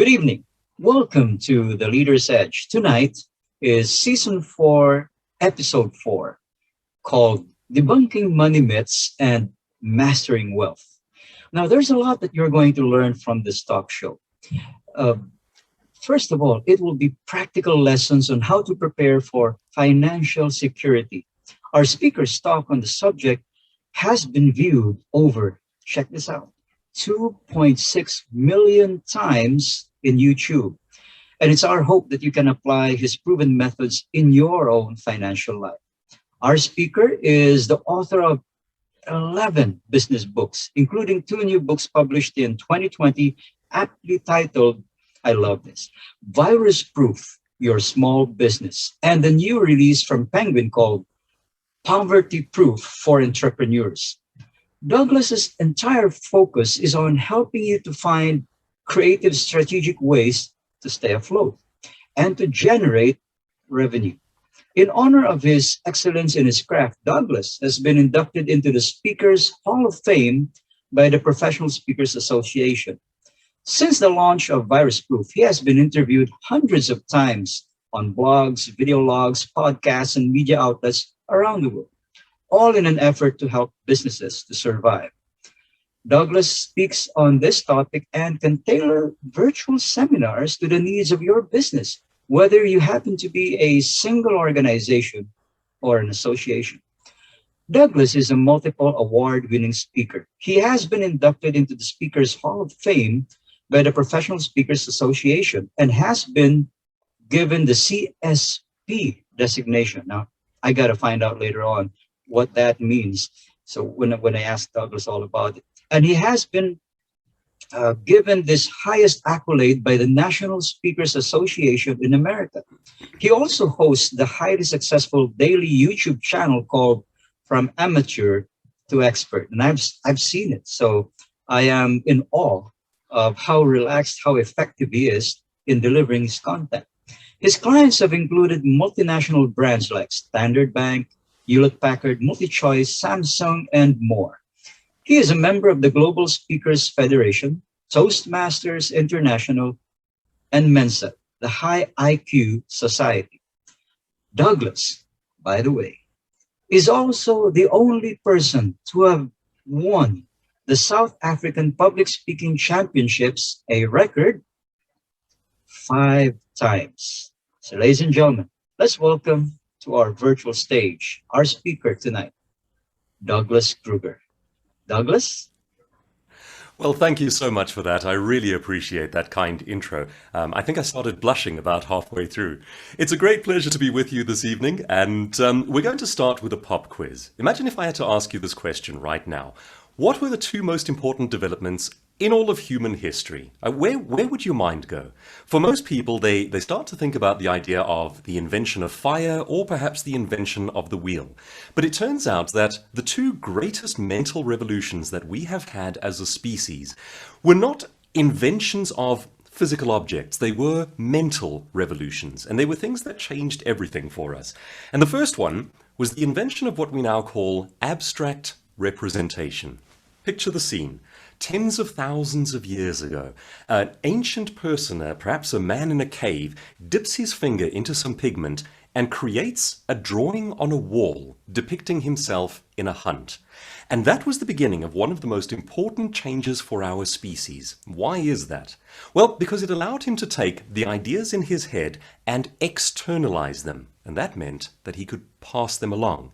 Good evening. Welcome to The Leader's Edge. Tonight is Season 4, Episode 4, called Debunking Money Myths and Mastering Wealth. Now, there's a lot that you're going to learn from this talk show. Uh, First of all, it will be practical lessons on how to prepare for financial security. Our speaker's talk on the subject has been viewed over, check this out, 2.6 million times in YouTube. And it's our hope that you can apply his proven methods in your own financial life. Our speaker is the author of 11 business books, including two new books published in 2020, aptly titled, I love this, Virus Proof Your Small Business, and the new release from Penguin called Poverty Proof for Entrepreneurs. Douglas's entire focus is on helping you to find creative, strategic ways to stay afloat and to generate revenue. In honor of his excellence in his craft, Douglas has been inducted into the Speakers Hall of Fame by the Professional Speakers Association. Since the launch of Virus Proof, he has been interviewed hundreds of times on blogs, video logs, podcasts, and media outlets around the world, all in an effort to help businesses to survive. Douglas speaks on this topic and can tailor virtual seminars to the needs of your business, whether you happen to be a single organization or an association. Douglas is a multiple award-winning speaker. He has been inducted into the Speakers Hall of Fame by the Professional Speakers Association and has been given the CSP designation. Now, I got to find out later on what that means. So when I asked Douglas all about it, and he has been given this highest accolade by the National Speakers Association in America. He also hosts the highly successful daily YouTube channel called From Amateur to Expert, and I've seen it. So I am in awe of how relaxed, how effective he is in delivering his content. His clients have included multinational brands like Standard Bank, Hewlett-Packard, MultiChoice, Samsung, and more. He is a member of the Global Speakers Federation, Toastmasters International, and Mensa, the High IQ Society. Douglas, by the way, is also the only person to have won the South African Public Speaking Championships, a record 5 times. So, ladies and gentlemen, let's welcome to our virtual stage our speaker tonight, Douglas Kruger. Douglas? Well, thank you so much for that. I really appreciate that kind intro. I think I started blushing about halfway through. It's a great pleasure to be with you this evening, and we're going to start with a pop quiz. Imagine if I had to ask you this question right now. What were the two most important developments in all of human history? Where would your mind go? For most people, they start to think about the idea of the invention of fire or perhaps the invention of the wheel. But it turns out that the two greatest mental revolutions that we have had as a species were not inventions of physical objects. They were mental revolutions, and they were things that changed everything for us. And the first one was the invention of what we now call abstract representation. Picture the scene. Tens of thousands of years ago, an ancient person, perhaps a man in a cave, dips his finger into some pigment and creates a drawing on a wall depicting himself in a hunt. And that was the beginning of one of the most important changes for our species. Why is that? Well, because it allowed him to take the ideas in his head and externalize them. And that meant that he could pass them along.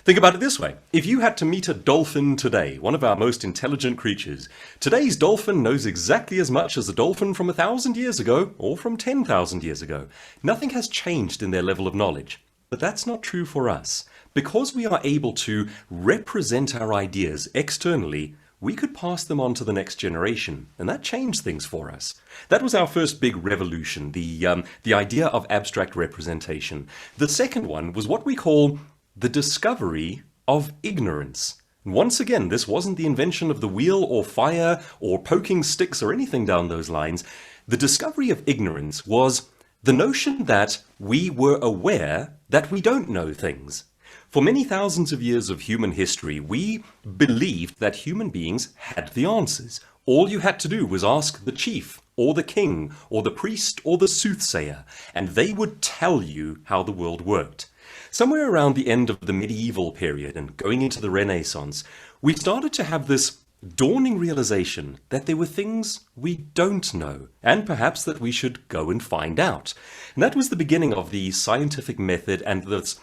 Think about it this way. If you had to meet a dolphin today, one of our most intelligent creatures, today's dolphin knows exactly as much as a dolphin from 1,000 years ago or from 10,000 years ago. Nothing has changed in their level of knowledge. But that's not true for us. Because we are able to represent our ideas externally, we could pass them on to the next generation, and that changed things for us. That was our first big revolution, the idea of abstract representation. The second one was what we call the discovery of ignorance. Once again, this wasn't the invention of the wheel or fire or poking sticks or anything down those lines. The discovery of ignorance was the notion that we were aware that we don't know things. For many thousands of years of human history, we believed that human beings had the answers. All you had to do was ask the chief or the king, or the priest, or the soothsayer, and they would tell you how the world worked. Somewhere around the end of the medieval period and going into the Renaissance, we started to have this dawning realization that there were things we don't know, and perhaps that we should go and find out. And that was the beginning of the scientific method and this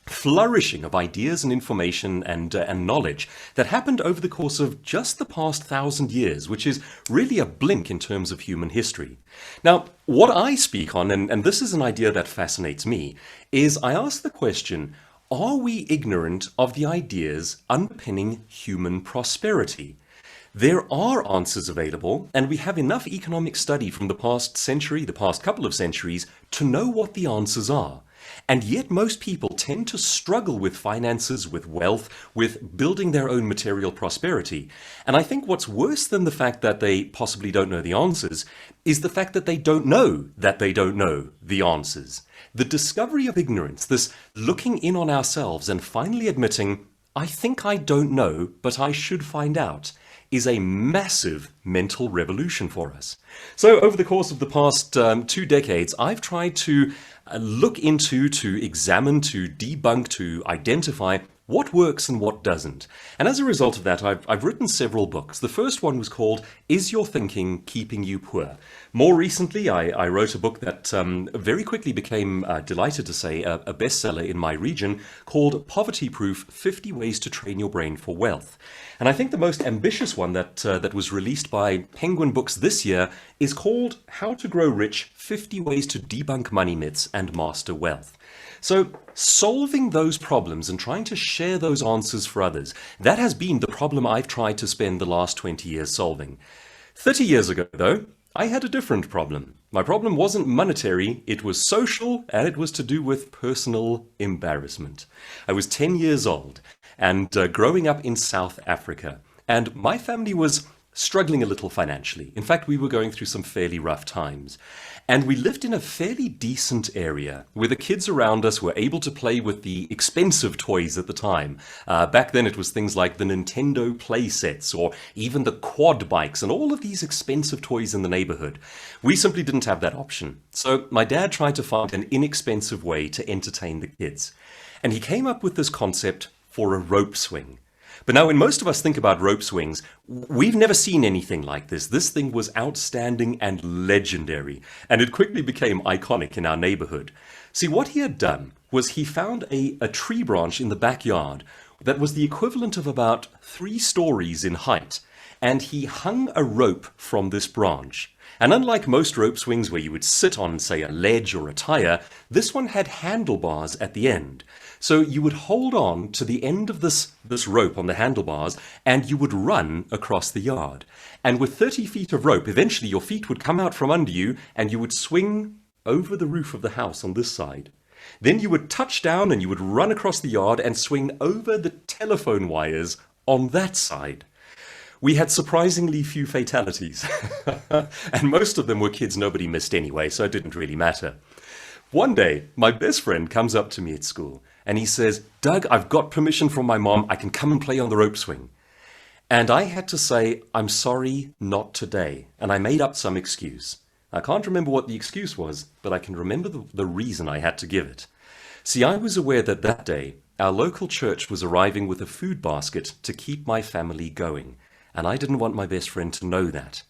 flourishing of ideas and information and knowledge that happened over the course of just the past 1,000 years, which is really a blink in terms of human history. Now, what I speak on, and this is an idea that fascinates me, is I ask the question, are we ignorant of the ideas underpinning human prosperity? There are answers available, and we have enough economic study from the past century, the past couple of centuries, to know what the answers are. And yet most people tend to struggle with finances, with wealth, with building their own material prosperity. And I think what's worse than the fact that they possibly don't know the answers is the fact that they don't know that they don't know the answers. The discovery of ignorance, this looking in on ourselves and finally admitting, I think I don't know, but I should find out, is a massive mental revolution for us. So over the course of the past 2 decades, I've tried to look into, to examine, to debunk, to identify what works and what doesn't. And as a result of that, I've written several books. The first one was called Is Your Thinking Keeping You Poor? More recently, I wrote a book that very quickly became, delighted to say, a bestseller in my region called Poverty Proof: 50 Ways to Train Your Brain for Wealth. And I think the most ambitious one that was released by Penguin Books this year is called How to Grow Rich: 50 Ways to Debunk Money Myths and Master Wealth. So solving those problems and trying to share those answers for others, that has been the problem I've tried to spend the last 20 years solving. 30 years ago, though, I had a different problem. My problem wasn't monetary, it was social, and it was to do with personal embarrassment. I was 10 years old and growing up in South Africa, and my family was struggling a little financially. In fact, we were going through some fairly rough times. And we lived in a fairly decent area where the kids around us were able to play with the expensive toys at the time. Back then it was things like the Nintendo play sets or even the quad bikes and all of these expensive toys in the neighborhood. We simply didn't have that option. So my dad tried to find an inexpensive way to entertain the kids. And he came up with this concept for a rope swing. But now when most of us think about rope swings, we've never seen anything like this. This thing was outstanding and legendary, and it quickly became iconic in our neighborhood. See, what he had done was he found a tree branch in the backyard that was the equivalent of about 3 stories in height, and he hung a rope from this branch. And unlike most rope swings where you would sit on, say, a ledge or a tire, this one had handlebars at the end. So you would hold on to the end of this rope on the handlebars and you would run across the yard. And with 30 feet of rope, eventually your feet would come out from under you and you would swing over the roof of the house on this side. Then you would touch down and you would run across the yard and swing over the telephone wires on that side. We had surprisingly few fatalities, and most of them were kids nobody missed anyway, so it didn't really matter. One day, my best friend comes up to me at school, and he says, Doug, I've got permission from my mom, I can come and play on the rope swing. And I had to say, I'm sorry, not today, and I made up some excuse. I can't remember what the excuse was, but I can remember the reason I had to give it. See, I was aware that that day, our local church was arriving with a food basket to keep my family going. And I didn't want my best friend to know that.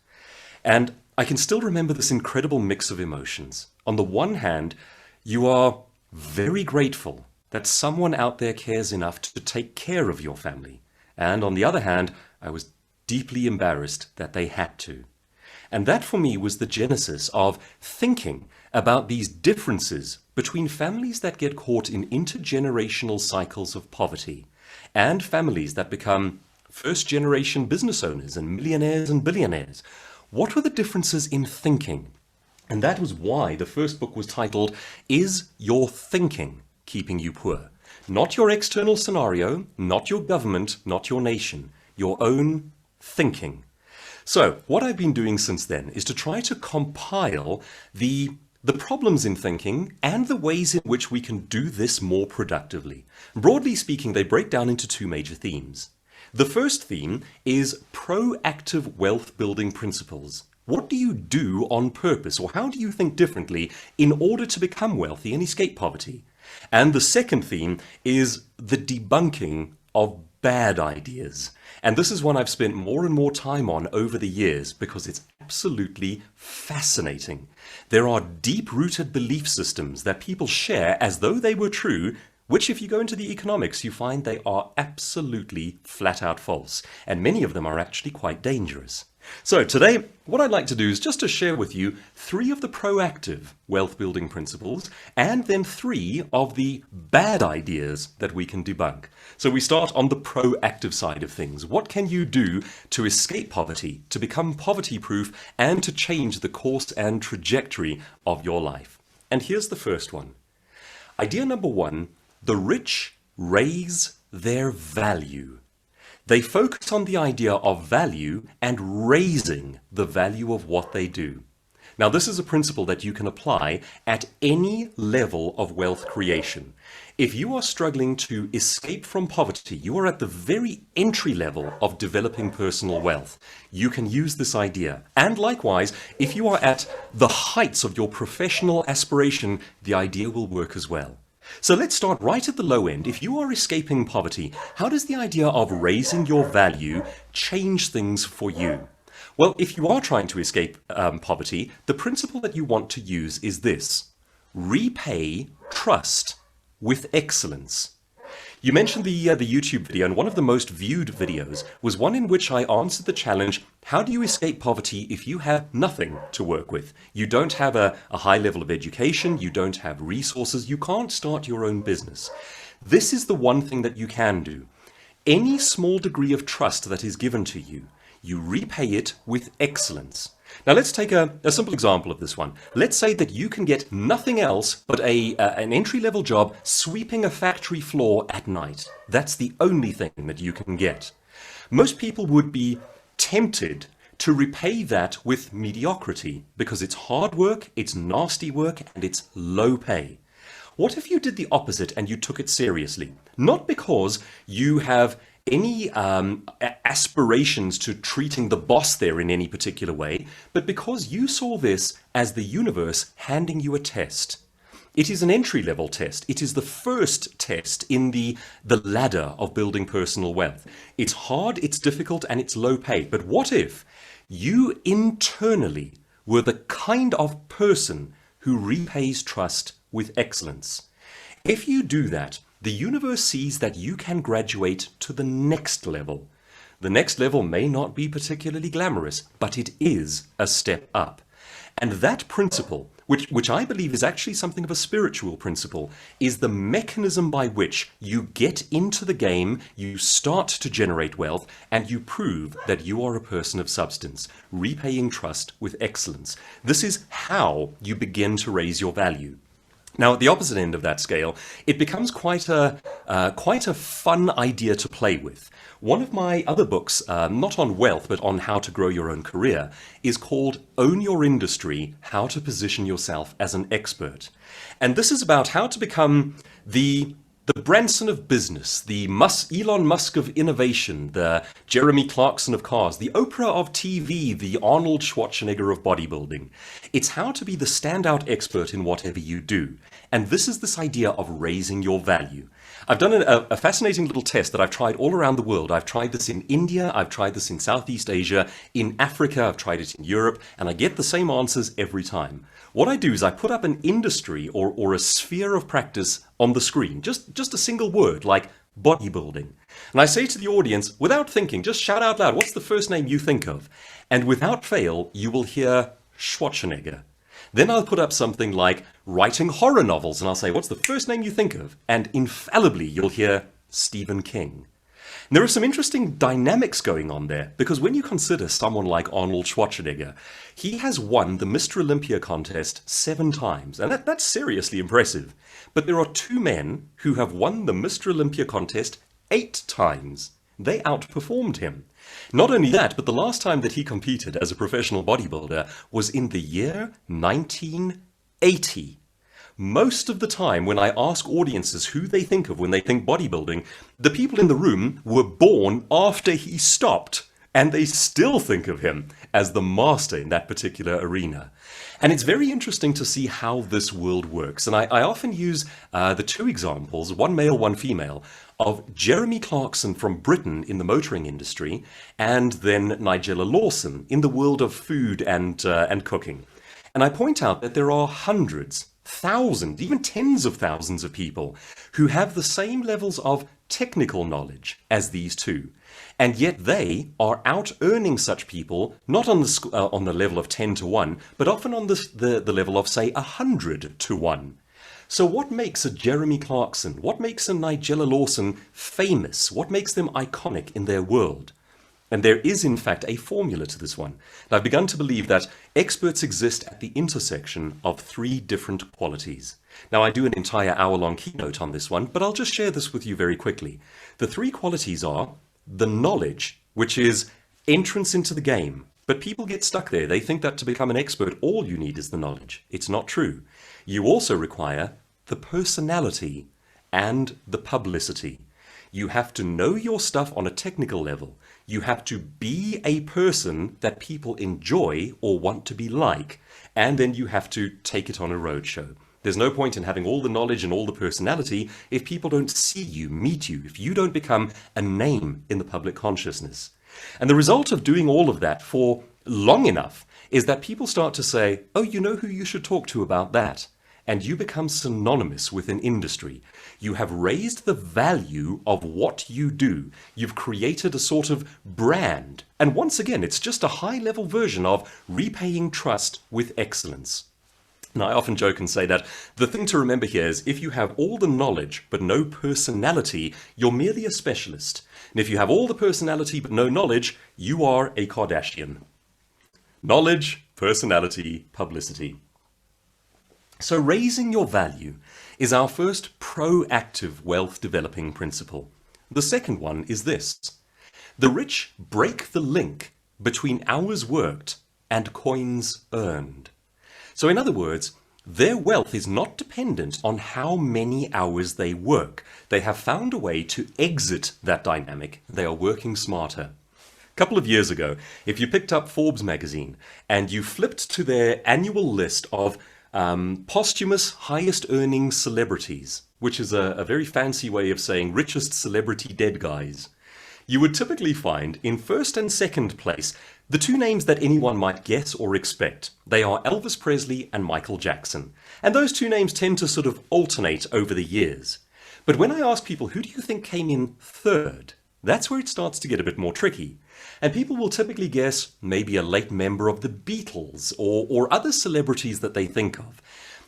And I can still remember this incredible mix of emotions. On the one hand, you are very grateful that someone out there cares enough to take care of your family. And on the other hand, I was deeply embarrassed that they had to. And that for me was the genesis of thinking about these differences between families that get caught in intergenerational cycles of poverty and families that become first-generation business owners and millionaires and billionaires. What were the differences in thinking? And that was why the first book was titled, Is Your Thinking Keeping You Poor? Not your external scenario, not your government, not your nation, your own thinking. So what I've been doing since then is to try to compile the problems in thinking and the ways in which we can do this more productively. Broadly speaking, they break down into 2 major themes. The first theme is proactive wealth building principles. What do you do on purpose, or how do you think differently in order to become wealthy and escape poverty? And the second theme is the debunking of bad ideas. And this is one I've spent more and more time on over the years because it's absolutely fascinating. There are deep-rooted belief systems that people share as though they were true, which if you go into the economics, you find they are absolutely flat out false. And many of them are actually quite dangerous. So today, what I'd like to do is just to share with you 3 of the proactive wealth building principles and then 3 of the bad ideas that we can debunk. So we start on the proactive side of things. What can you do to escape poverty, to become poverty proof, and to change the course and trajectory of your life? And here's the first one. Idea number 1, the rich raise their value. They focus on the idea of value and raising the value of what they do. Now, this is a principle that you can apply at any level of wealth creation. If you are struggling to escape from poverty, you are at the very entry level of developing personal wealth. You can use this idea. And likewise, if you are at the heights of your professional aspiration, the idea will work as well. So let's start right at the low end. If you are escaping poverty, how does the idea of raising your value change things for you? Well, if you are trying to escape poverty, the principle that you want to use is this: repay trust with excellence. You mentioned the YouTube video, and one of the most viewed videos was one in which I answered the challenge, how do you escape poverty if you have nothing to work with? You don't have a high level of education, you don't have resources, you can't start your own business. This is the one thing that you can do. Any small degree of trust that is given to you, you repay it with excellence. Now let's take a simple example of this one. Let's say that you can get nothing else but an entry-level job sweeping a factory floor at night. That's the only thing that you can get. Most people would be tempted to repay that with mediocrity because it's hard work, it's nasty work, and it's low pay. What if you did the opposite and you took it seriously? Not because you have any aspirations to treating the boss there in any particular way, but because you saw this as the universe handing you a test. It is an entry-level test. It is the first test in the ladder of building personal wealth. It's hard, it's difficult, and it's low pay. But what if you internally were the kind of person who repays trust with excellence? If you do that, the universe sees that you can graduate to the next level. The next level may not be particularly glamorous, but it is a step up. And that principle, which I believe is actually something of a spiritual principle, is the mechanism by which you get into the game, you start to generate wealth, and you prove that you are a person of substance, repaying trust with excellence. This is how you begin to raise your value. Now, at the opposite end of that scale, it becomes quite a fun idea to play with. One of my other books, not on wealth, but on how to grow your own career, is called Own Your Industry, How to Position Yourself as an Expert. And this is about how to become the Branson of business, the Elon Musk of innovation, the Jeremy Clarkson of cars, the Oprah of TV, the Arnold Schwarzenegger of bodybuilding. It's how to be the standout expert in whatever you do. And this idea of raising your value. I've done a fascinating little test that I've tried all around the world. I've tried this in India, I've tried this in Southeast Asia, in Africa, I've tried it in Europe, and I get the same answers every time. What I do is I put up an industry or a sphere of practice on the screen, just a single word like bodybuilding. And I say to the audience, without thinking, just shout out loud, what's the first name you think of? And without fail, you will hear Schwarzenegger. Then I'll put up something like writing horror novels, and I'll say, what's the first name you think of? And infallibly, you'll hear Stephen King. And there are some interesting dynamics going on there, because when you consider someone like Arnold Schwarzenegger, he has won the Mr. Olympia contest 7 times, and that's seriously impressive. But there are 2 men who have won the Mr. Olympia contest 8 times. They outperformed him. Not only that, but the last time that he competed as a professional bodybuilder was in the year 1980. Most of the time when I ask audiences who they think of when they think bodybuilding, the people in the room were born after he stopped. and they still think of him as the master in that particular arena. And it's very interesting to see how this world works. And I often use the two examples, one male, one female, of Jeremy Clarkson from Britain in the motoring industry, and then Nigella Lawson in the world of food and cooking. And I point out that there are hundreds, thousands, even tens of thousands of people who have the same levels of technical knowledge as these two. And yet they are out earning such people, not on the level of 10 to 1, but often on the level of, say, 100 to 1. So what makes a Jeremy Clarkson, what makes a Nigella Lawson famous? What makes them iconic in their world? And there is, in fact, a formula to this one. And I've begun to believe that experts exist at the intersection of three different qualities. Now, I do an entire hour-long keynote on this one, but I'll just share this with you very quickly. The three qualities are the knowledge, which is entrance into the game. But people get stuck there. They think that to become an expert, all you need is the knowledge. It's not true. You also require the personality and the publicity. You have to know your stuff on a technical level. You have to be a person that people enjoy or want to be like. And then you have to take it on a roadshow. There's no point in having all the knowledge and all the personality if people don't see you, meet you, if you don't become a name in the public consciousness. And the result of doing all of that for long enough is that people start to say, oh, you know who you should talk to about that. And you become synonymous with an industry. You have raised the value of what you do. You've created a sort of brand. And once again, it's just a high-level version of repaying trust with excellence. And I often joke and say that the thing to remember here is if you have all the knowledge but no personality, you're merely a specialist. And if you have all the personality but no knowledge, you are a Kardashian. Knowledge, personality, publicity. So raising your value is our first proactive wealth developing principle. The second one is this. The rich break the link between hours worked and coins earned. So in other words, their wealth is not dependent on how many hours they work. They have found a way to exit that dynamic. They are working smarter. A couple of years ago, if you picked up Forbes magazine and you flipped to their annual list of posthumous highest earning celebrities, which is a very fancy way of saying richest celebrity dead guys, you would typically find in first and second place the two names that anyone might guess or expect. They are Elvis Presley and Michael Jackson. And those two names tend to sort of alternate over the years. But when I ask people, who do you think came in third? That's where it starts to get a bit more tricky. And people will typically guess maybe a late member of the Beatles or other celebrities that they think of.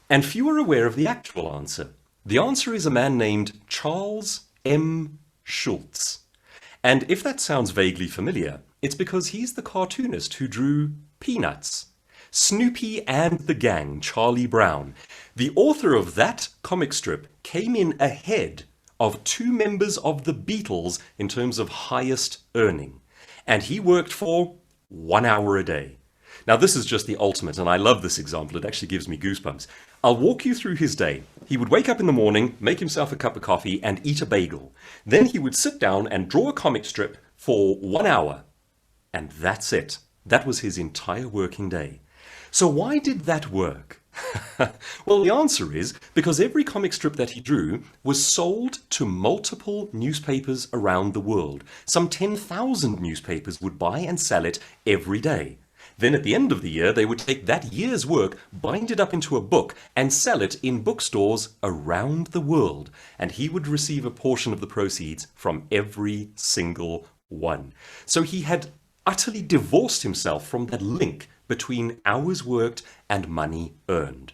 And few are aware of the actual answer. The answer is a man named Charles M. Schulz. And if that sounds vaguely familiar, it's because he's the cartoonist who drew Peanuts, Snoopy and the Gang, Charlie Brown. The author of that comic strip came in ahead of two members of the Beatles in terms of highest earning. And he worked for 1 hour a day. Now, this is just the ultimate, and I love this example. It actually gives me goosebumps. I'll walk you through his day. He would wake up in the morning, make himself a cup of coffee, and eat a bagel. Then he would sit down and draw a comic strip for 1 hour. And that's it. That was his entire working day. So why did that work? Well, the answer is because every comic strip that he drew was sold to multiple newspapers around the world. Some 10,000 newspapers would buy and sell it every day. Then at the end of the year, they would take that year's work, bind it up into a book, and sell it in bookstores around the world. And he would receive a portion of the proceeds from every single one. So he had utterly divorced himself from that link between hours worked and money earned.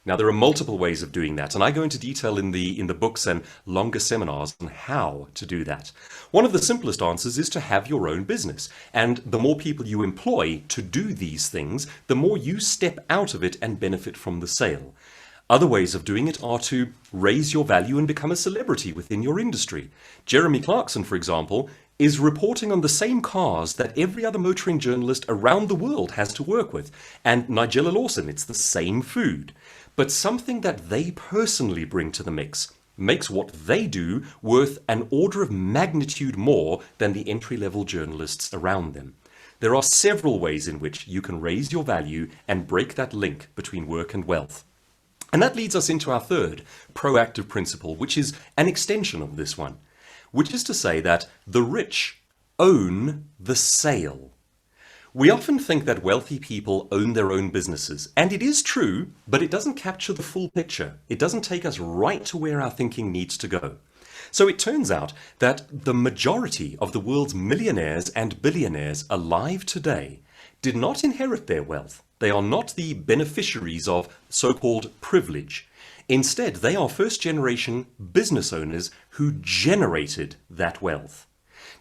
Now, there are multiple ways of doing that, and I go into detail in the books and longer seminars on how to do that. One of the simplest answers is to have your own business, and the more people you employ to do these things, the more you step out of it and benefit from the sale. Other ways of doing it are to raise your value and become a celebrity within your industry. Jeremy Clarkson, for example, is reporting on the same cars that every other motoring journalist around the world has to work with. And Nigella Lawson, it's the same food. But something that they personally bring to the mix makes what they do worth an order of magnitude more than the entry-level journalists around them. There are several ways in which you can raise your value and break that link between work and wealth. And that leads us into our third proactive principle, which is an extension of this one, which is to say that the rich own the sale. We often think that wealthy people own their own businesses, and it is true, but it doesn't capture the full picture. It doesn't take us right to where our thinking needs to go. So it turns out that the majority of the world's millionaires and billionaires alive today did not inherit their wealth. They are not the beneficiaries of so-called privilege. Instead, they are first-generation business owners who generated that wealth.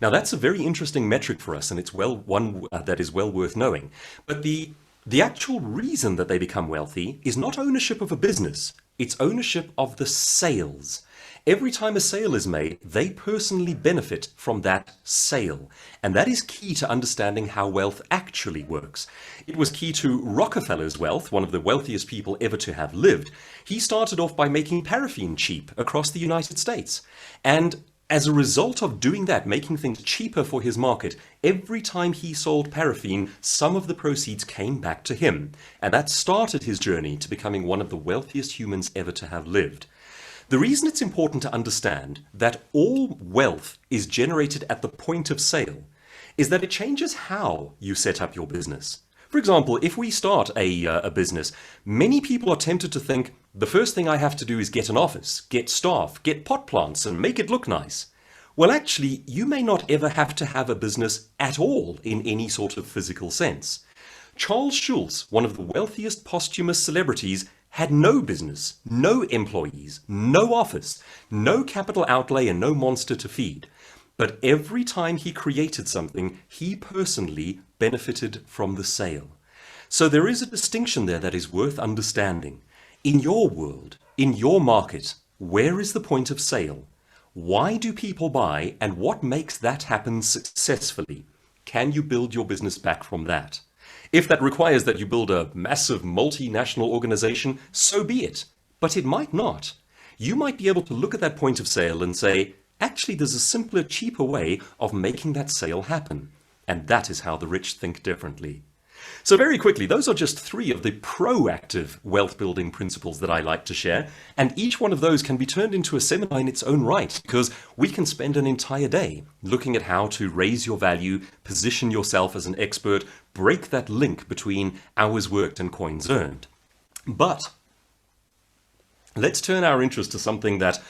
Now, that's a very interesting metric for us, and it's one that is well worth knowing. But the actual reason that they become wealthy is not ownership of a business. It's ownership of the sales. Every time a sale is made, they personally benefit from that sale. And that is key to understanding how wealth actually works. It was key to Rockefeller's wealth, one of the wealthiest people ever to have lived. He started off by making paraffin cheap across the United States. And as a result of doing that, making things cheaper for his market, every time he sold paraffin, some of the proceeds came back to him. And that started his journey to becoming one of the wealthiest humans ever to have lived. The reason it's important to understand that all wealth is generated at the point of sale is that it changes how you set up your business. For example, if we start a business, many people are tempted to think, the first thing I have to do is get an office, get staff, get pot plants, and make it look nice. Well, actually, you may not ever have to have a business at all in any sort of physical sense. Charles Schulz, one of the wealthiest posthumous celebrities, had no business, no employees, no office, no capital outlay, and no monster to feed. But every time he created something, he personally benefited from the sale. So there is a distinction there that is worth understanding. In your world, in your market, where is the point of sale? Why do people buy, and what makes that happen successfully? Can you build your business back from that? If that requires that you build a massive multinational organization, so be it. But it might not. You might be able to look at that point of sale and say, actually, there's a simpler, cheaper way of making that sale happen. And that is how the rich think differently. So very quickly, those are just 3 of the proactive wealth building principles that I like to share. And each one of those can be turned into a seminar in its own right, because we can spend an entire day looking at how to raise your value, position yourself as an expert, break that link between hours worked and coins earned. But let's turn our interest to something that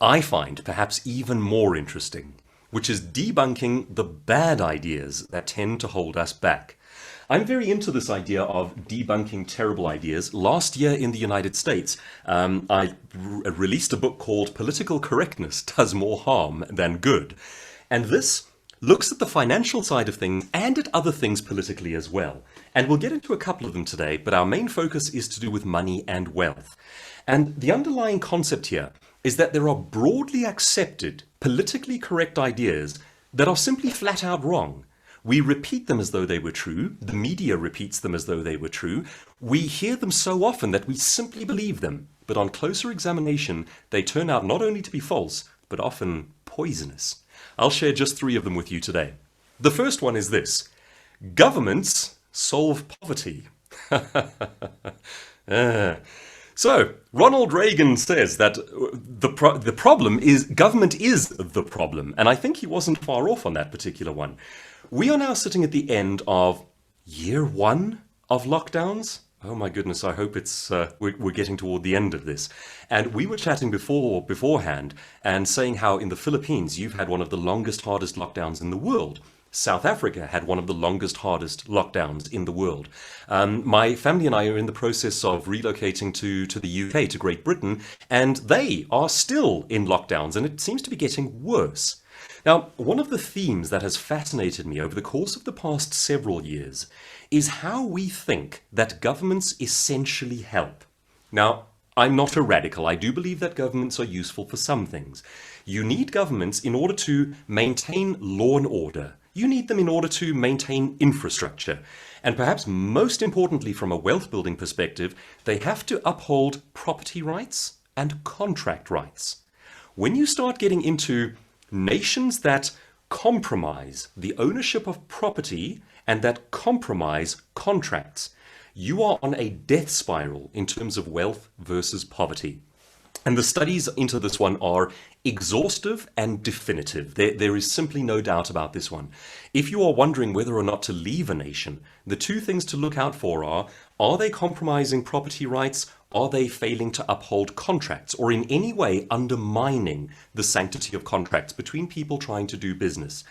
I find perhaps even more interesting, which is debunking the bad ideas that tend to hold us back. I'm very into this idea of debunking terrible ideas. Last year in the United States, I released a book called Political Correctness Does More Harm Than Good. And this looks at the financial side of things and at other things politically as well. And we'll get into a couple of them today, but our main focus is to do with money and wealth. And the underlying concept here is that there are broadly accepted, politically correct ideas that are simply flat out wrong. We repeat them as though they were true. The media repeats them as though they were true. We hear them so often that we simply believe them. But on closer examination, they turn out not only to be false, but often poisonous. I'll share just 3 of them with you today. The first one is this: governments solve poverty. So, Ronald Reagan says that the problem is government is the problem. And I think he wasn't far off on that particular one. We are now sitting at the end of year 1 of lockdowns. Oh my goodness, I hope it's we're getting toward the end of this. And we were chatting beforehand and saying how in the Philippines you've had one of the longest, hardest lockdowns in the world. South Africa had one of the longest, hardest lockdowns in the world. My family and I are in the process of relocating to the UK, to Great Britain, and they are still in lockdowns, and it seems to be getting worse. Now, one of the themes that has fascinated me over the course of the past several years is how we think that governments essentially help. Now, I'm not a radical. I do believe that governments are useful for some things. You need governments in order to maintain law and order. You need them in order to maintain infrastructure. And perhaps most importantly, from a wealth building perspective, they have to uphold property rights and contract rights. When you start getting into nations that compromise the ownership of property and that compromise contracts, you are on a death spiral in terms of wealth versus poverty. And the studies into this one are exhaustive and definitive. There is simply no doubt about this one. If you are wondering whether or not to leave a nation, the two things to look out for are they compromising property rights? Are they failing to uphold contracts or in any way undermining the sanctity of contracts between people trying to do business?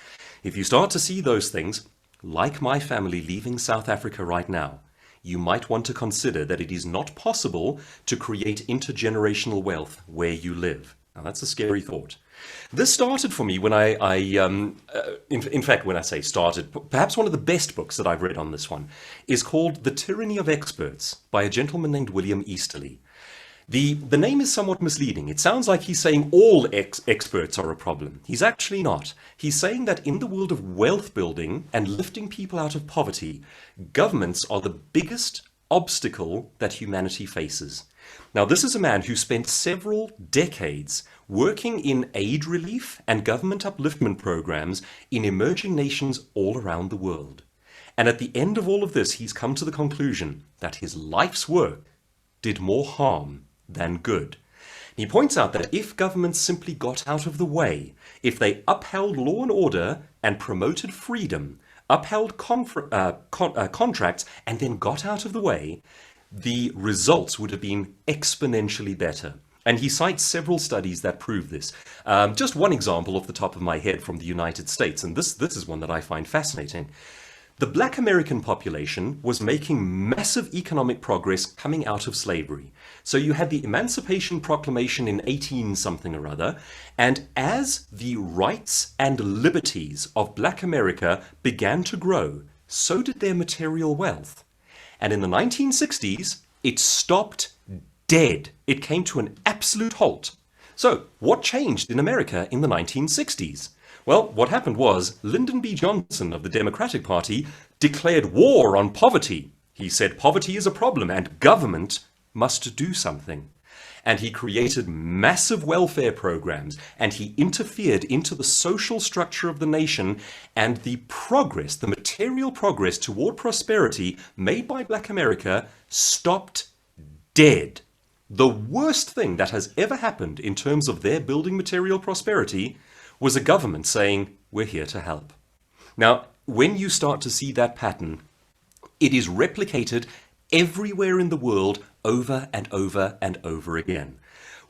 If you start to see those things, like my family leaving South Africa right now, you might want to consider that it is not possible to create intergenerational wealth where you live. Now, that's a scary thought. This started for me when in fact, when I say started, perhaps one of the best books that I've read on this one is called The Tyranny of Experts by a gentleman named William Easterly. The name is somewhat misleading. It sounds like he's saying all experts are a problem. He's actually not. He's saying that in the world of wealth building and lifting people out of poverty, governments are the biggest obstacle that humanity faces. Now, this is a man who spent several decades working in aid relief and government upliftment programs in emerging nations all around the world. And at the end of all of this, he's come to the conclusion that his life's work did more harm than good. He points out that if governments simply got out of the way, if they upheld law and order and promoted freedom, upheld contracts, and then got out of the way, the results would have been exponentially better. And he cites several studies that prove this. Just one example off the top of my head from the United States, and this is one that I find fascinating. The Black American population was making massive economic progress coming out of slavery. So you had the Emancipation Proclamation in 18 something or other, and as the rights and liberties of Black America began to grow, so did their material wealth. And in the 1960s, it stopped dead. It came to an absolute halt. So what changed in America in the 1960s? Well, what happened was Lyndon B. Johnson of the Democratic Party declared war on poverty. He said poverty is a problem and government must do something. And he created massive welfare programs and he interfered into the social structure of the nation, and the progress, the material progress toward prosperity made by Black America stopped dead. The worst thing that has ever happened in terms of their building material prosperity was a government saying, we're here to help. Now, when you start to see that pattern, it is replicated everywhere in the world over and over and over again.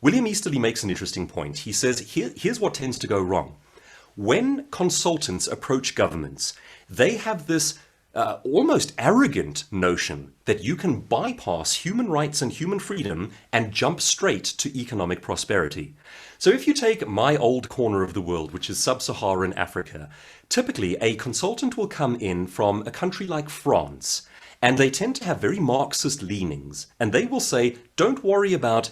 William Easterly makes an interesting point. He says, here's what tends to go wrong. When consultants approach governments, they have this almost arrogant notion that you can bypass human rights and human freedom and jump straight to economic prosperity. So if you take my old corner of the world, which is sub-Saharan Africa, typically a consultant will come in from a country like France, and they tend to have very Marxist leanings. And they will say, don't worry about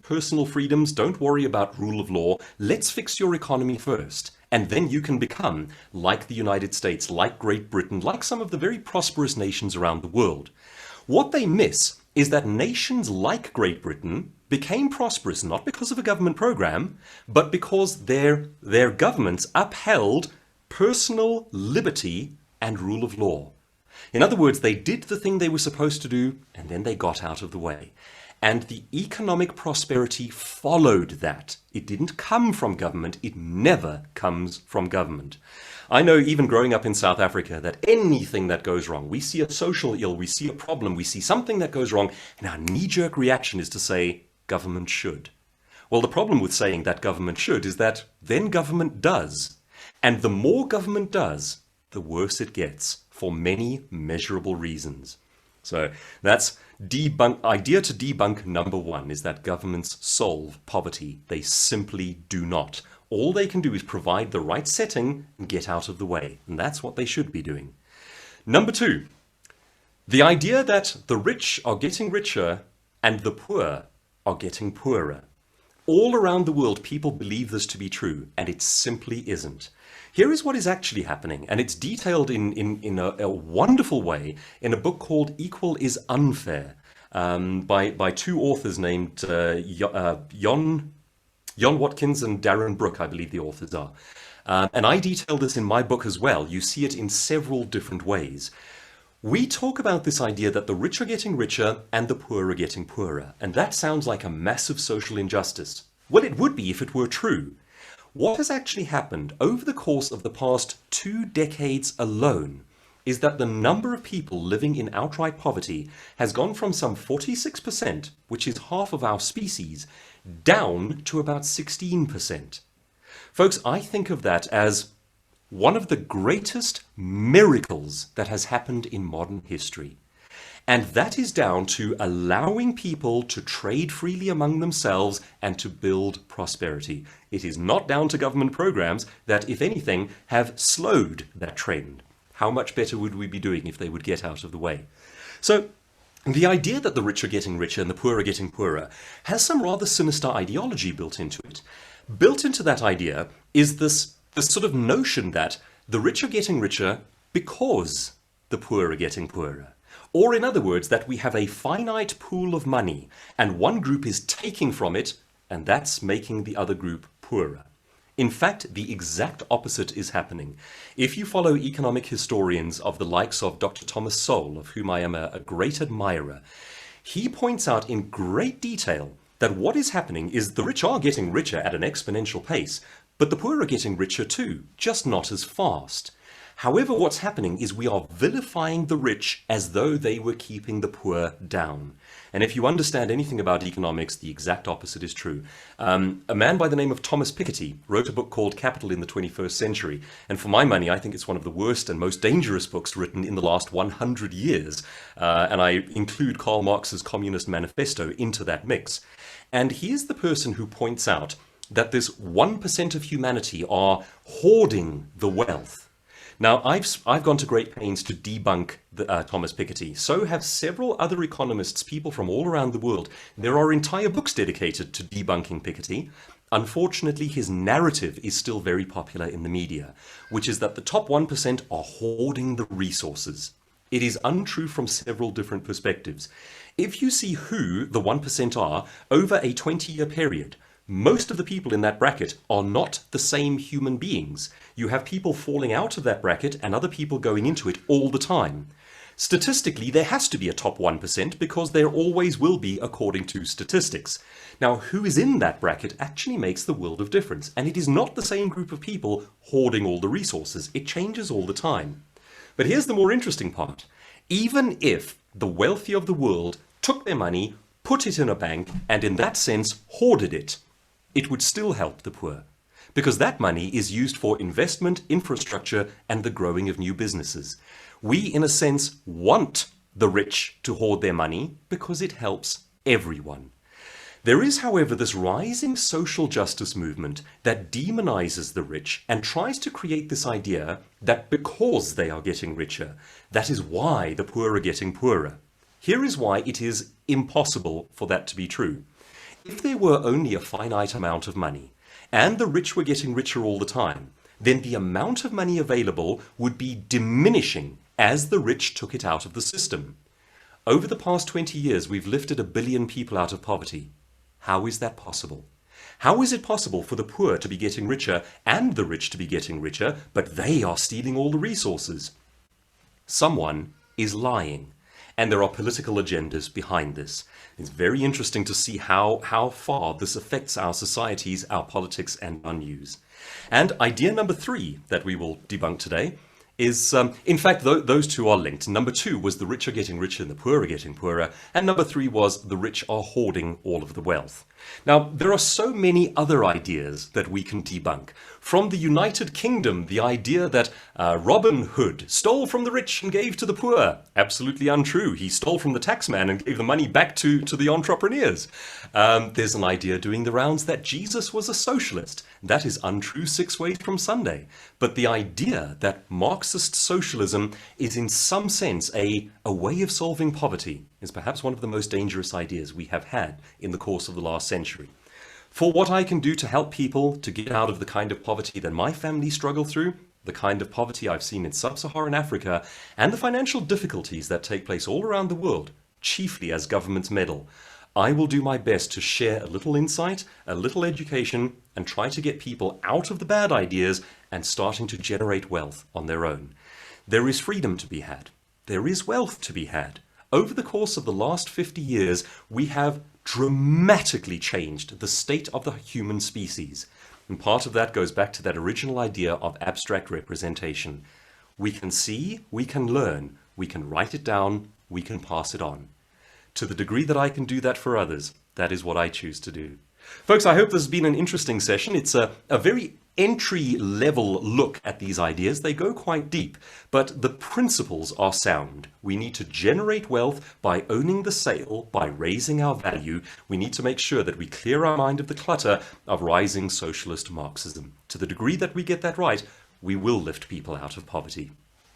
personal freedoms, don't worry about rule of law, let's fix your economy first. And then you can become like the United States, like Great Britain, like some of the very prosperous nations around the world. What they miss is that nations like Great Britain became prosperous not because of a government program, but because their governments upheld personal liberty and rule of law. In other words, they did the thing they were supposed to do, and then they got out of the way. And the economic prosperity followed that. It didn't come from government. It never comes from government. I know even growing up in South Africa that anything that goes wrong, we see a social ill, we see a problem, we see something that goes wrong, and our knee-jerk reaction is to say, government should. Well, the problem with saying that government should is that then government does. And the more government does, the worse it gets for many measurable reasons. So that's idea to debunk number one, is that governments solve poverty. They simply do not. All they can do is provide the right setting and get out of the way. And that's what they should be doing. Number two, the idea that the rich are getting richer and the poor are getting poorer. All around the world, people believe this to be true, and it simply isn't. Here is what is actually happening, and it's detailed in a wonderful way in a book called Equal is Unfair, by two authors named Jon Watkins and Darren Brook, I believe the authors are. And I detail this in my book as well. You see it in several different ways. We talk about this idea that the rich are getting richer and the poor are getting poorer. And that sounds like a massive social injustice. Well, it would be if it were true. What has actually happened over the course of the past 2 decades alone is that the number of people living in outright poverty has gone from some 46%, which is half of our species, down to about 16%. Folks, I think of that as one of the greatest miracles that has happened in modern history. And that is down to allowing people to trade freely among themselves and to build prosperity. It is not down to government programs that, if anything, have slowed that trend. How much better would we be doing if they would get out of the way? So, the idea that the rich are getting richer and the poor are getting poorer has some rather sinister ideology built into it. Built into that idea is this sort of notion that the rich are getting richer because the poor are getting poorer. Or in other words, that we have a finite pool of money and one group is taking from it, and that's making the other group poorer. In fact, the exact opposite is happening. If you follow economic historians of the likes of Dr. Thomas Sowell, of whom I am a great admirer, he points out in great detail that what is happening is the rich are getting richer at an exponential pace, but the poor are getting richer too, just not as fast. However, what's happening is we are vilifying the rich as though they were keeping the poor down. And if you understand anything about economics, the exact opposite is true. A man by the name of Thomas Piketty wrote a book called Capital in the 21st Century. And for my money, I think it's one of the worst and most dangerous books written in the last 100 years. And I include Karl Marx's Communist Manifesto into that mix. And he is the person who points out that this 1% of humanity are hoarding the wealth. Now, I've gone to great pains to debunk Thomas Piketty. So have several other economists, people from all around the world. There are entire books dedicated to debunking Piketty. Unfortunately, his narrative is still very popular in the media, which is that the top 1% are hoarding the resources. It is untrue from several different perspectives. If you see who the 1% are over a 20-year period, most of the people in that bracket are not the same human beings. You have people falling out of that bracket and other people going into it all the time. Statistically, there has to be a top 1% because there always will be, according to statistics. Now, who is in that bracket actually makes the world of difference. And it is not the same group of people hoarding all the resources. It changes all the time. But here's the more interesting part. Even if the wealthy of the world took their money, put it in a bank, and in that sense hoarded it, it would still help the poor, because that money is used for investment, infrastructure, and the growing of new businesses. We, in a sense, want the rich to hoard their money because it helps everyone. There is, however, this rising social justice movement that demonizes the rich and tries to create this idea that because they are getting richer, that is why the poor are getting poorer. Here is why it is impossible for that to be true. If there were only a finite amount of money, and the rich were getting richer all the time, then the amount of money available would be diminishing as the rich took it out of the system. Over the past 20 years, we've lifted 1 billion people out of poverty. How is that possible? How is it possible for the poor to be getting richer and the rich to be getting richer, but they are stealing all the resources? Someone is lying. And there are political agendas behind this. It's very interesting to see how far this affects our societies, our politics, and our news. And idea number 3 that we will debunk today is, in fact, those two are linked. Number 2 was the rich are getting richer and the poor are getting poorer. And number 3 was the rich are hoarding all of the wealth. Now, there are so many other ideas that we can debunk. From the United Kingdom, the idea that Robin Hood stole from the rich and gave to the poor. Absolutely untrue. He stole from the taxman and gave the money back to the entrepreneurs. There's an idea doing the rounds that Jesus was a socialist. That is untrue 6 ways from Sunday. But the idea that Marxist socialism is in some sense a way of solving poverty is perhaps one of the most dangerous ideas we have had in the course of the last century. For what I can do to help people to get out of the kind of poverty that my family struggle through, the kind of poverty I've seen in sub-Saharan Africa, and the financial difficulties that take place all around the world, chiefly as governments meddle, I will do my best to share a little insight, a little education, and try to get people out of the bad ideas and starting to generate wealth on their own. There is freedom to be had. There is wealth to be had. Over the course of the last 50 years, we have dramatically changed the state of the human species. And part of that goes back to that original idea of abstract representation. We can see, we can learn, we can write it down, we can pass it on. To the degree that I can do that for others, that is what I choose to do. Folks, I hope this has been an interesting session. It's a very entry-level look at these ideas. They go quite deep, but the principles are sound. We need to generate wealth by owning the sale, by raising our value. We need to make sure that we clear our mind of the clutter of rising socialist Marxism. To the degree that we get that right, we will lift people out of poverty.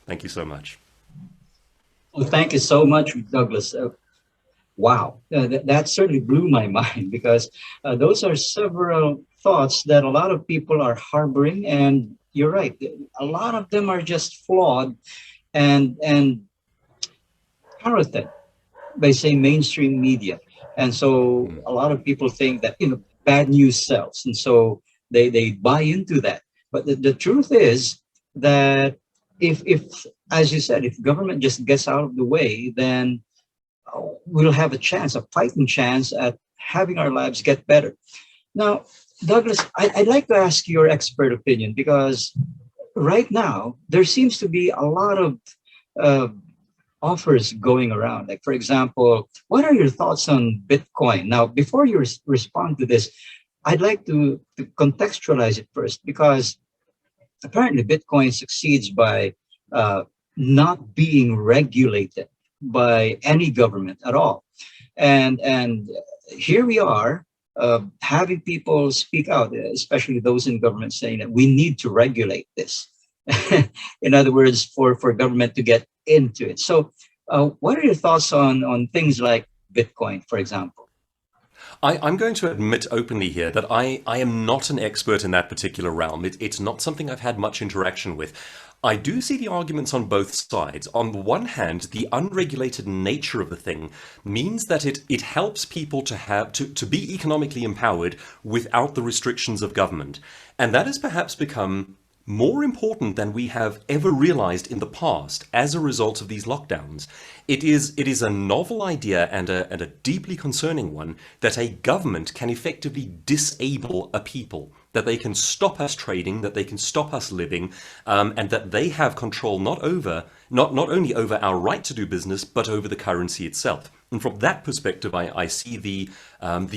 Thank you so much. Well, thank you so much, Douglas. Wow, that certainly blew my mind because those are several thoughts that a lot of people are harboring, and you're right. A lot of them are just flawed and parroted by, say, mainstream media, and so a lot of people think that bad news sells, and so they buy into that. But the truth is that if as you said, if government just gets out of the way, then we'll have a fighting chance at having our lives get better. Now, Douglas, I'd like to ask your expert opinion because right now there seems to be a lot of uh, offers going around. Like, for example, what are your thoughts on Bitcoin? Now, before you respond to this, I'd like to contextualize it first because apparently Bitcoin succeeds by not being regulated by any government at all. And here we are having people speak out, especially those in government, saying that we need to regulate this. In other words, for government to get into it. So what are your thoughts on things like Bitcoin, for example? I'm going to admit openly here that I am not an expert in that particular realm. It's not something I've had much interaction with. I do see the arguments on both sides. On the one hand, the unregulated nature of the thing means that it helps people to be economically empowered without the restrictions of government. And that has perhaps become more important than we have ever realized in the past as a result of these lockdowns. It is a novel idea and a deeply concerning one that a government can effectively disable a people, that they can stop us trading, that they can stop us living, and that they have control not only over our right to do business, but over the currency itself. And from that perspective, I see the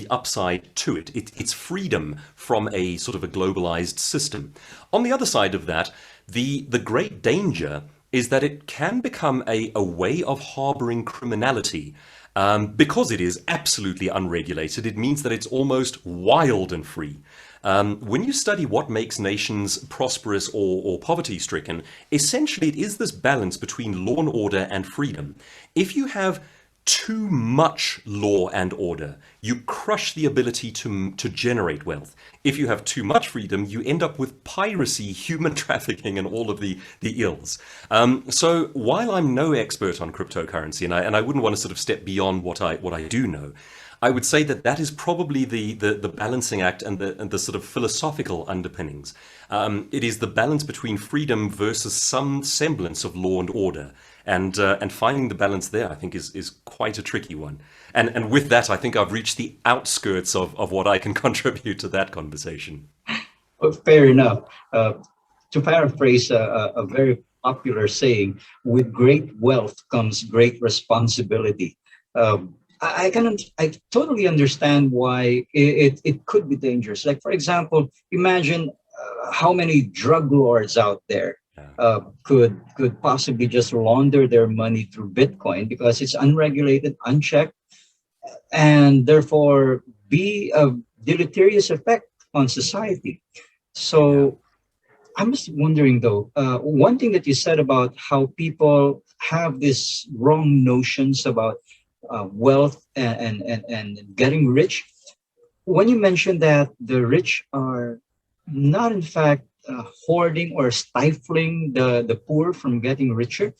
upside to it. It's freedom from a sort of a globalized system. On the other side of that, the great danger is that it can become a way of harboring criminality. Because it is absolutely unregulated, it means that it's almost wild and free. When you study what makes nations prosperous or poverty-stricken, essentially it is this balance between law and order and freedom. If you have too much law and order, you crush the ability to generate wealth. If you have too much freedom, you end up with piracy, human trafficking, and all of the ills. So while I'm no expert on cryptocurrency, and I wouldn't want to sort of step beyond what I do know, I would say that is probably the balancing act and the sort of philosophical underpinnings. It is the balance between freedom versus some semblance of law and order. And finding the balance there, I think, is quite a tricky one. And with that, I think I've reached the outskirts of what I can contribute to that conversation. Well, fair enough. To paraphrase a very popular saying, with great wealth comes great responsibility. I totally understand why it could be dangerous. Like, for example, imagine how many drug lords out there could possibly just launder their money through Bitcoin because it's unregulated, unchecked, and therefore be a deleterious effect on society. So I'm just wondering though, one thing that you said about how people have these wrong notions about wealth and getting rich. When you mentioned that the rich are not in fact hoarding or stifling the poor from getting richer,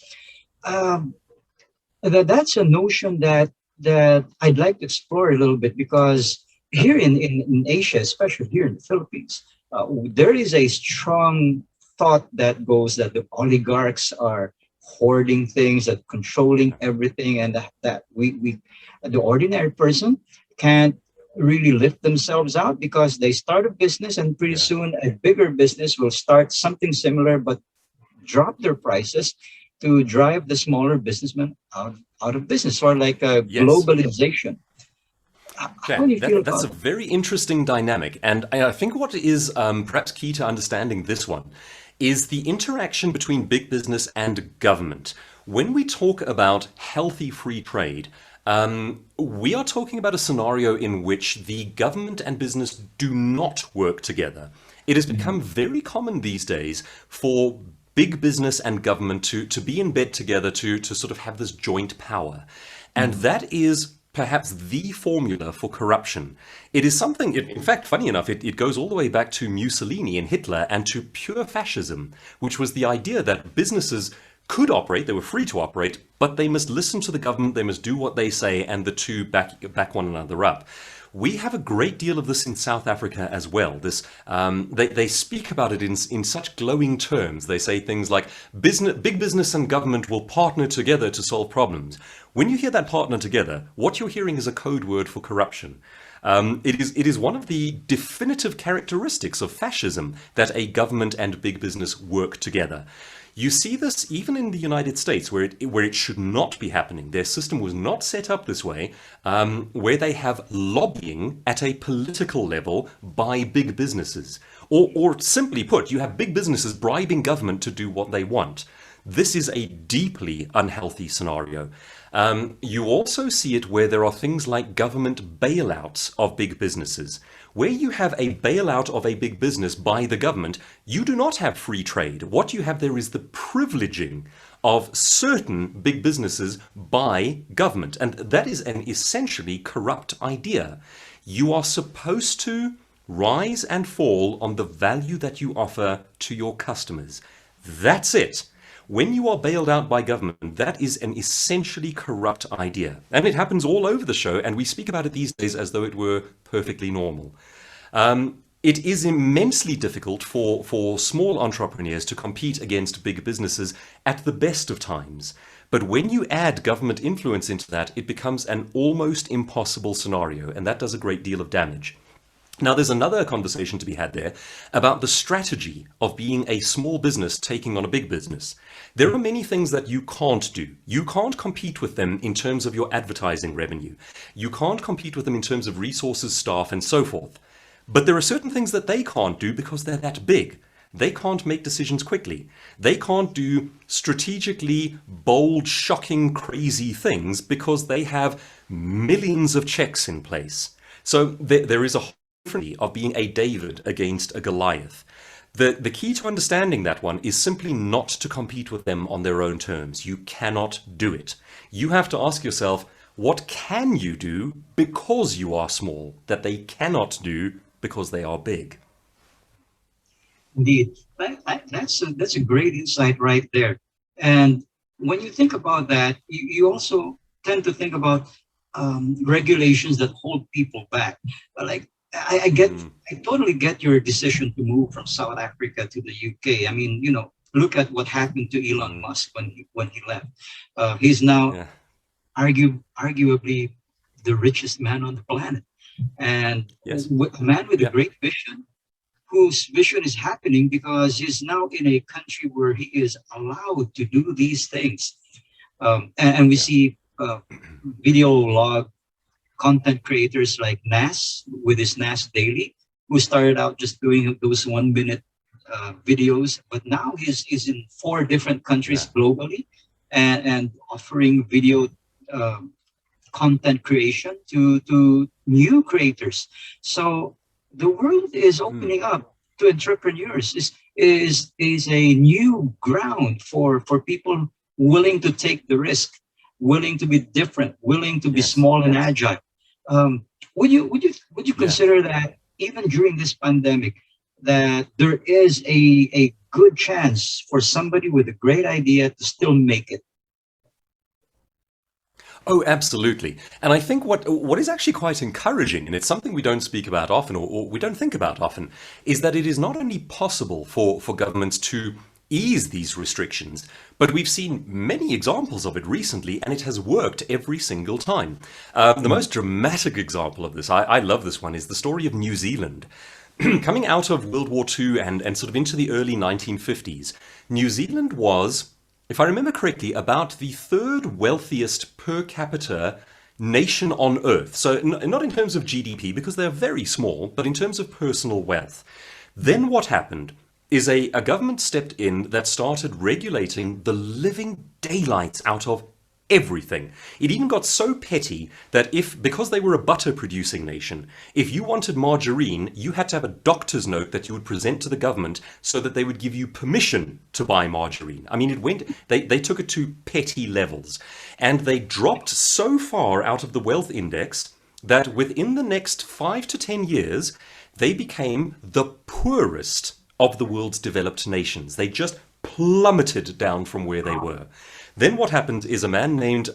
that's a notion that that I'd like to explore a little bit because here in Asia, especially here in the Philippines, there is a strong thought that goes that the oligarchs are hoarding things, that controlling everything, and that we the ordinary person can't really lift themselves out because they start a business and pretty Yeah. soon a bigger business will start something similar but drop their prices to drive the smaller businessmen out of business, or like a Yes. globalization. How Okay, do you feel that's a about it? very interesting dynamic. And I think what is perhaps key to understanding this one is the interaction between big business and government. When we talk about healthy free trade, we are talking about a scenario in which the government and business do not work together. It has become very common these days for big business and government to be in bed together to sort of have this joint power. And Mhm. that is perhaps the formula for corruption. It is something, in fact, funny enough, it goes all the way back to Mussolini and Hitler and to pure fascism, which was the idea that businesses could operate, they were free to operate, but they must listen to the government, they must do what they say, and the two back one another up. We have a great deal of this in South Africa as well. They speak about it in such glowing terms. They say things like big business and government will partner together to solve problems. When you hear that partner together, what you're hearing is a code word for corruption. It is one of the definitive characteristics of fascism that a government and big business work together. You see this even in the United States, where it should not be happening. Their system was not set up this way, where they have lobbying at a political level by big businesses. Or simply put, you have big businesses bribing government to do what they want. This is a deeply unhealthy scenario. You also see it where there are things like government bailouts of big businesses. Where you have a bailout of a big business by the government, you do not have free trade. What you have there is the privileging of certain big businesses by government. And that is an essentially corrupt idea. You are supposed to rise and fall on the value that you offer to your customers. That's it. When you are bailed out by government, that is an essentially corrupt idea. And it happens all over the show, and we speak about it these days as though it were perfectly normal. It is immensely difficult for small entrepreneurs to compete against big businesses at the best of times. But when you add government influence into that, it becomes an almost impossible scenario, and that does a great deal of damage. Now, there's another conversation to be had there about the strategy of being a small business taking on a big business. There are many things that you can't do. You can't compete with them in terms of your advertising revenue. You can't compete with them in terms of resources, staff, and so forth. But there are certain things that they can't do because they're that big. They can't make decisions quickly. They can't do strategically bold, shocking, crazy things because they have millions of checks in place. So there is a difference of being a David against a Goliath. The key to understanding that one is simply not to compete with them on their own terms. You cannot do it. You have to ask yourself, what can you do because you are small that they cannot do because they are big? Indeed, that's a great insight right there. And when you think about that, you also tend to think about regulations that hold people back. Like Mm, I totally get your decision to move from South Africa to the UK. I mean, look at what happened to Elon mm, Musk when he left. He's now yeah, arguably the richest man on the planet, and yes, a man with a yeah, great vision whose vision is happening because he's now in a country where he is allowed to do these things. And we yeah, see video log content creators like Nas with his Nas Daily, who started out just doing those 1 minute videos, but now he's in 4 different yeah, countries globally and offering video um content creation to new creators. So the world is mm, opening up to entrepreneurs. Is a new ground for people willing to take the risk, willing to be different, willing to be yes, small and agile. Would you yeah. consider that even during this pandemic, that there is a good chance for somebody with a great idea to still make it? Oh, absolutely. And I think what is actually quite encouraging, and it's something we don't speak about often or we don't think about often, is that it is not only possible for governments to ease these restrictions, but we've seen many examples of it recently, and it has worked every single time. The most dramatic example of this, I love this one, is the story of New Zealand. Coming out of World War II and sort of into the early 1950s, New Zealand was, if I remember correctly, about the third wealthiest per capita nation on earth. So, not in terms of GDP, because they're very small, but in terms of personal wealth. Then what happened is a government stepped in that started regulating the living daylights out of everything. It even got so petty that because they were a butter producing nation, if you wanted margarine, you had to have a doctor's note that you would present to the government so that they would give you permission to buy margarine. I mean, they took it to petty levels. And they dropped so far out of the wealth index that within the next 5 to 10 years, they became the poorest of the world's developed nations. They just plummeted down from where they were. Then what happened is a man named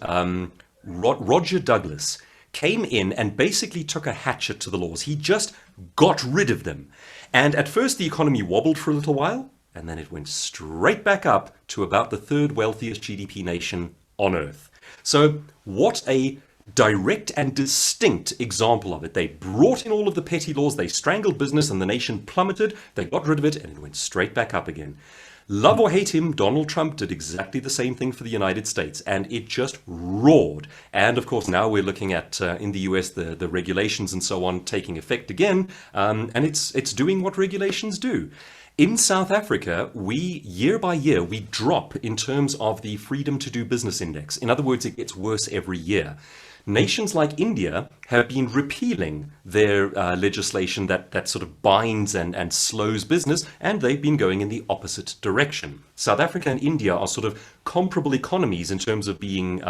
Roger Douglas came in and basically took a hatchet to the laws. He just got rid of them. And at first the economy wobbled for a little while, and then it went straight back up to about the third wealthiest GDP nation on earth. So what a direct and distinct example of it. They brought in all of the petty laws, they strangled business, and the nation plummeted. They got rid of it, and it went straight back up again. Love or hate him, Donald Trump did exactly the same thing for the United States, and it just roared. And of course, now we're looking at in the US the regulations and so on taking effect again, and it's doing what regulations do. In South Africa, year by year, we drop in terms of the freedom to do business index. In other words, it gets worse every year. Nations like India have been repealing their legislation that sort of binds and slows business, and they've been going in the opposite direction. South Africa and India are sort of comparable economies in terms of being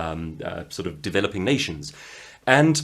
sort of developing nations. And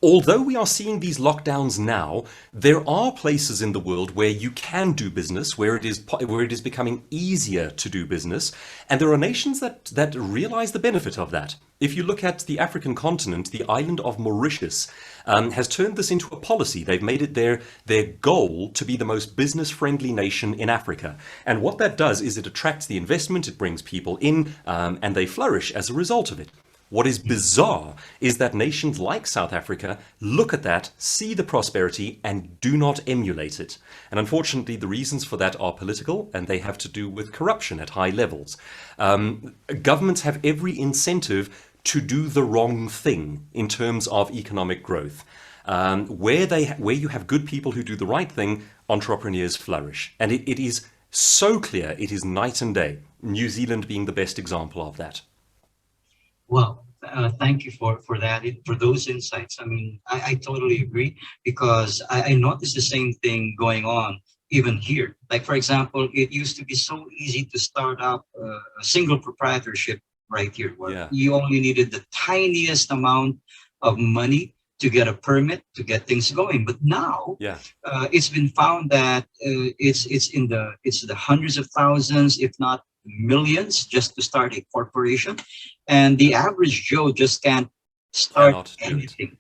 although we are seeing these lockdowns now, there are places in the world where you can do business, where it is becoming easier to do business, and there are nations that realize the benefit of that. If you look at the African continent, the island of Mauritius has turned this into a policy. They've made it their goal to be the most business-friendly nation in Africa. And what that does is it attracts the investment, it brings people in, and they flourish as a result of it. What is bizarre is that nations like South Africa look at that, see the prosperity, and do not emulate it. And unfortunately, the reasons for that are political, and they have to do with corruption at high levels. Governments have every incentive to do the wrong thing in terms of economic growth. Where you have good people who do the right thing, entrepreneurs flourish. And it is so clear, it is night and day. New Zealand being the best example of that. Well, thank you for that, for those insights. I mean, I totally agree because I noticed the same thing going on even here. Like, for example, it used to be so easy to start up a single proprietorship right here, where Yeah, you only needed the tiniest amount of money to get a permit to get things going. But now yeah. it's been found that it's the hundreds of thousands, if not millions, just to start a corporation, and the average Joe just can't start Cannot do it. anything.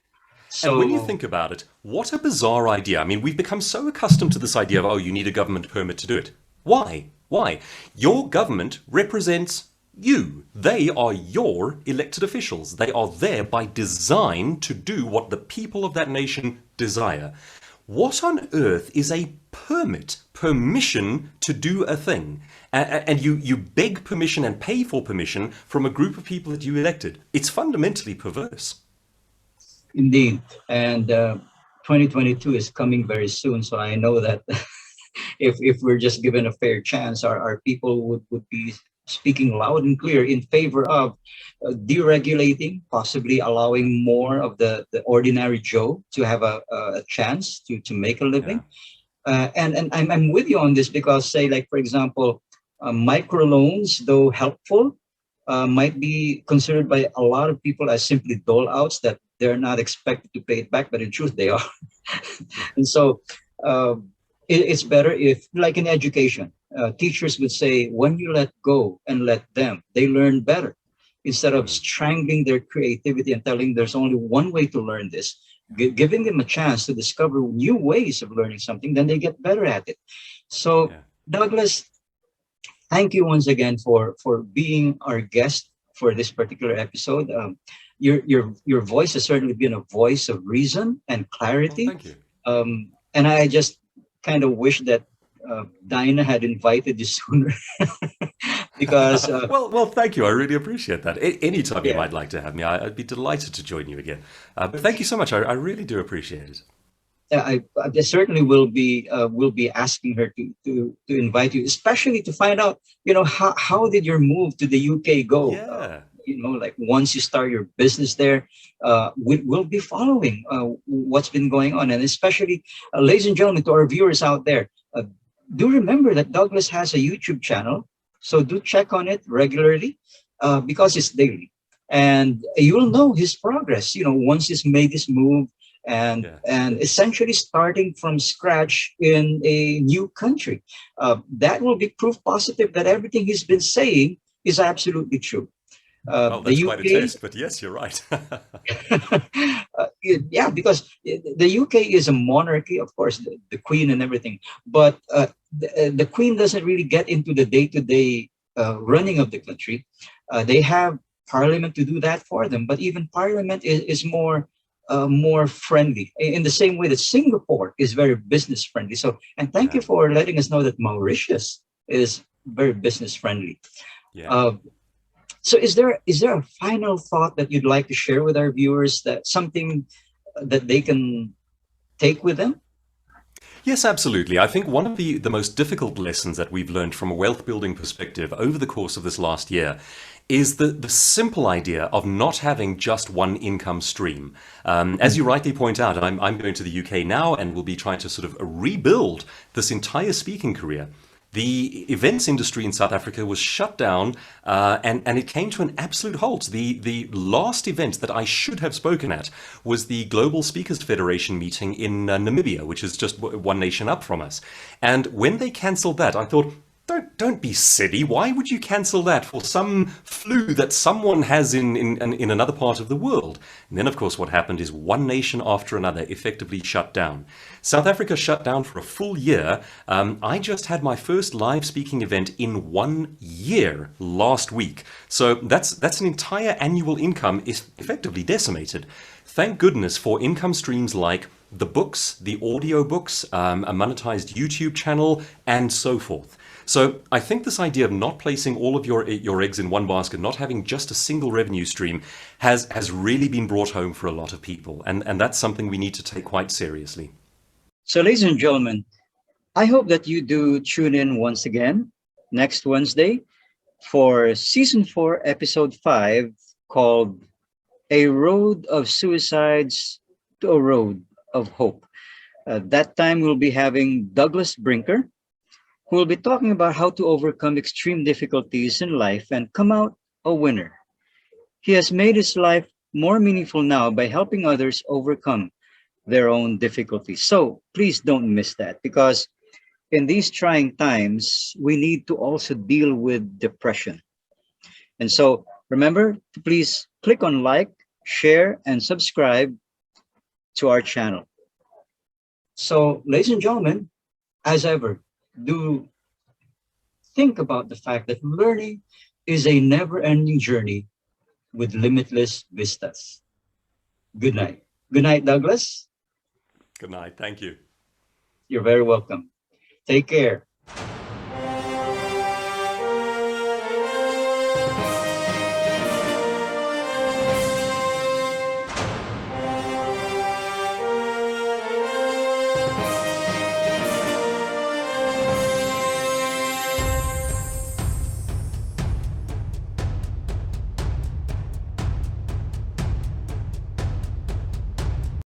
And when you So think about it, what a bizarre idea. I mean, we've become so accustomed to this idea of, oh, you need a government permit to do it. Why? Why? Your government represents you. They are your elected officials. They are there by design to do what the people of that nation desire. What on earth is a permission to do a thing? And you beg permission and pay for permission from a group of people that you elected. It's fundamentally perverse. indeed, and 2022 is coming very soon. So I know that if we're just given a fair chance, our people would be speaking loud and clear in favor of deregulating, possibly allowing more of the ordinary Joe to have a chance to make a Yeah. living. And I'm with you on this because, say, like, for example, microloans, though helpful, might be considered by a lot of people as simply dole outs that they're not expected to pay it back, but in truth, they are. And so uh, it's better if, like in education, teachers would say, when you let go and let them, they learn better. instead of Mm, strangling their creativity and telling there's only one way to learn this, giving them a chance to discover new ways of learning something, then they get better at it. So, yeah. Douglas, thank you once again for being our guest for this particular episode. Your voice has certainly been a voice of reason and Well, clarity, thank you. and I just kind of wish that Dinah had invited you sooner because Well, thank you. I really appreciate that. Anytime you yeah, might like to have me, I'd be delighted to join you again. But thank you so much. I really do appreciate it. I certainly will be asking her to invite you, especially to find out, how did your move to the UK go? Yeah. Like once you start your business there, we'll be following what's been going on, and especially, ladies and gentlemen, to our viewers out there, do remember that Douglas has a YouTube channel, so do check on it regularly because it's daily, and you will know his progress. Once he's made this move Yeah. and essentially starting from scratch in a new country. That will be proof positive that everything he's been saying is absolutely true. Well, The that's quite a UK, test, but yes, you're right. yeah, because the UK is a monarchy, of course, the Queen and everything, but the Queen doesn't really get into the day-to-day running of the country. They have Parliament to do that for them, but even Parliament is more friendly in the same way that Singapore is very business friendly. So, and thank you Yeah. for letting us know that Mauritius is very business friendly. Yeah. Uh, so is there a final thought that you'd like to share with our viewers, that something that they can take with them? Yes, absolutely. I think one of the most difficult lessons that we've learned from a wealth building perspective over the course of this last year is the simple idea of not having just one income stream. As you rightly point out, I'm going to the UK now and will be trying to sort of rebuild this entire speaking career. The events industry in South Africa was shut down, and it came to an absolute halt. The last event that I should have spoken at was the Global Speakers Federation meeting in Namibia, which is just one nation up from us. And when they cancelled that, I thought, don't be silly. Why would you cancel that for some flu that someone has in another part of the world? And then, of course, what happened is one nation after another effectively shut down. South Africa shut down for a full year. I just had my first live speaking event in 1 year last week. So that's an entire annual income is effectively decimated. Thank goodness for income streams like the books, the audio books, a monetized YouTube channel, and so forth. So I think this idea of not placing all of your eggs in one basket, not having just a single revenue stream, has really been brought home for a lot of people, and that's something we need to take quite seriously. So, ladies and gentlemen, I hope that you do tune in once again next Wednesday for season 4, episode 5, called A Road of Suicides to a Road of Hope. That time we'll be having Douglas Brinker, who will be talking about how to overcome extreme difficulties in life and come out a winner. He has made his life more meaningful now by helping others overcome their own difficulties. So please don't miss that, because in these trying times, we need to also deal with depression. And so remember to please click on like, share, and subscribe to our channel. So, ladies and gentlemen, as ever, do think about the fact that learning is a never ending journey with limitless vistas. Good night. Good night, Douglas. Good night. Thank you. You're very welcome. Take care.